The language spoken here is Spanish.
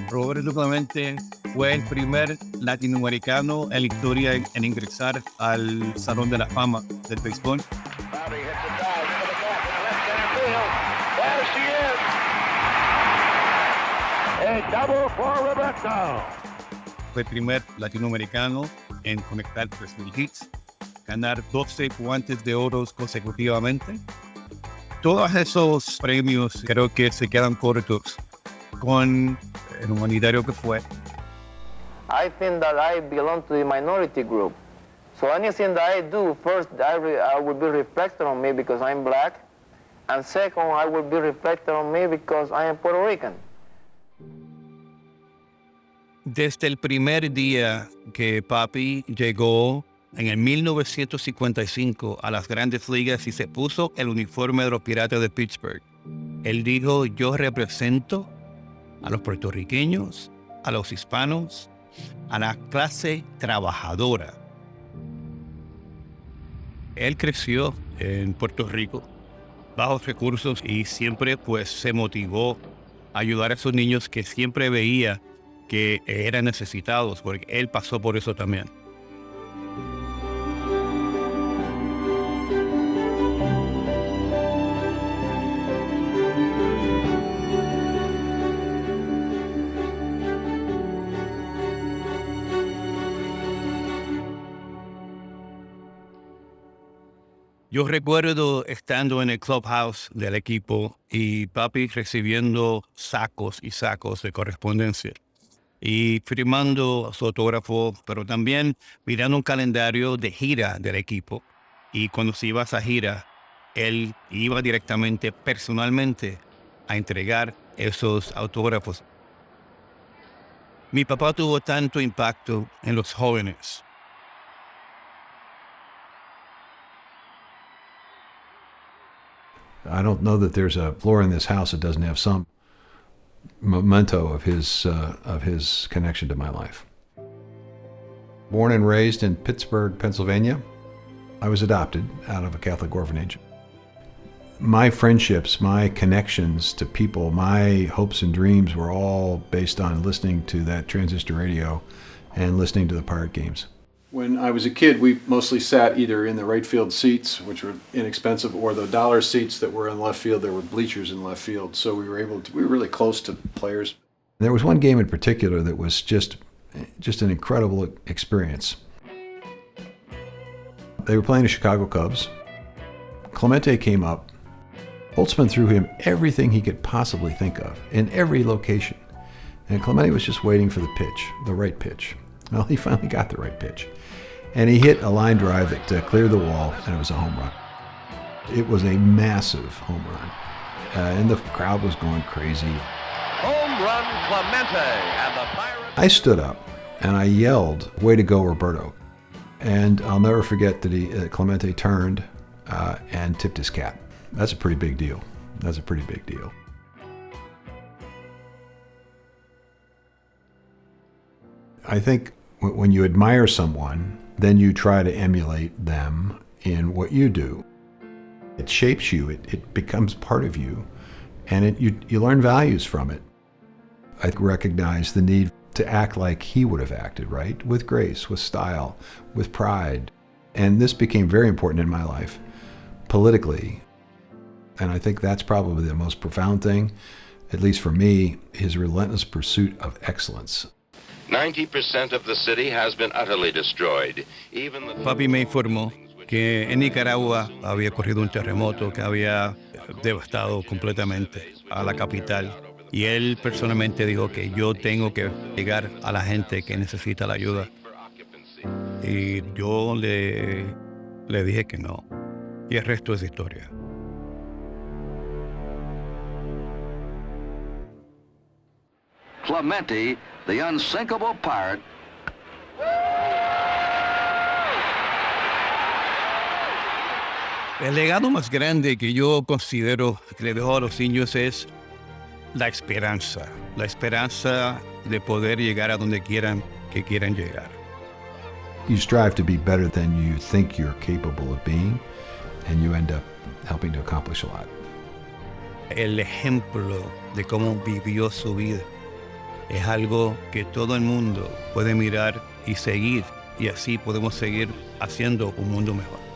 Roberto Clemente fue el primer latinoamericano en la historia en ingresar al Salón de la Fama del béisbol. Fue el primer latinoamericano en conectar 3,000 hits, ganar 12 guantes de oro consecutivamente. Todos esos premios creo que se quedan cortos con el humanitario que fue. I think that I belong to the minority group. So anything that I do, first, I will be reflected on me because I'm black. And second, I will be reflected on me because I am Puerto Rican. Desde el primer día que papi llegó en el 1955 a las Grandes Ligas y se puso el uniforme de los Piratas de Pittsburgh, él dijo: yo represento a los puertorriqueños, a los hispanos, a la clase trabajadora. Él creció en Puerto Rico, bajos recursos, y siempre pues se motivó a ayudar a esos niños que siempre veía que eran necesitados, porque él pasó por eso también. Yo recuerdo estando en el clubhouse del equipo y papi recibiendo sacos y sacos de correspondencia y firmando su autógrafo, pero también mirando un calendario de gira del equipo. Y cuando se iba a esa gira, él iba directamente, personalmente, a entregar esos autógrafos. Mi papá tuvo tanto impacto en los jóvenes. I don't know that there's a floor in this house that doesn't have some memento of his connection to my life. Born and raised in Pittsburgh, Pennsylvania, I was adopted out of a Catholic orphanage. My friendships, my connections to people, my hopes and dreams were all based on listening to that transistor radio and listening to the Pirate games. When I was a kid, we mostly sat either in the right field seats, which were inexpensive, or the dollar seats that were in left field. There were bleachers in left field, so we were really close to players. There was one game in particular that was just an incredible experience. They were playing the Chicago Cubs. Clemente came up. Holtzman threw him everything he could possibly think of in every location, and Clemente was just waiting for the pitch, the right pitch. Well, he finally got the right pitch. And he hit a line drive that cleared the wall, and it was a home run. It was a massive home run. And the crowd was going crazy. Home run Clemente, and the Pirates... I stood up, and I yelled, "Way to go, Roberto." And I'll never forget that Clemente turned and tipped his cap. That's a pretty big deal. That's a pretty big deal. I think when you admire someone, then you try to emulate them in what you do. It shapes you, it becomes part of you, and you learn values from it. I recognize the need to act like he would have acted, right? With grace, with style, with pride. And this became very important in my life, politically. And I think that's probably the most profound thing, at least for me, his relentless pursuit of excellence. 90% of the city has been utterly destroyed. Even the... Papi me informó que en Nicaragua había ocurrido un terremoto que había devastado completamente a la capital. Y él personalmente dijo que yo tengo que llegar a la gente que necesita la ayuda. Y yo le dije que no. Y el resto es historia. Clemente, the unsinkable pirate. El legado más grande que yo considero que le dejo a los niños es la esperanza de poder llegar a donde quieran llegar. You strive to be better than you think you're capable of being, and you end up helping to accomplish a lot. El ejemplo de cómo vivió su vida es algo que todo el mundo puede mirar y seguir, y así podemos seguir haciendo un mundo mejor.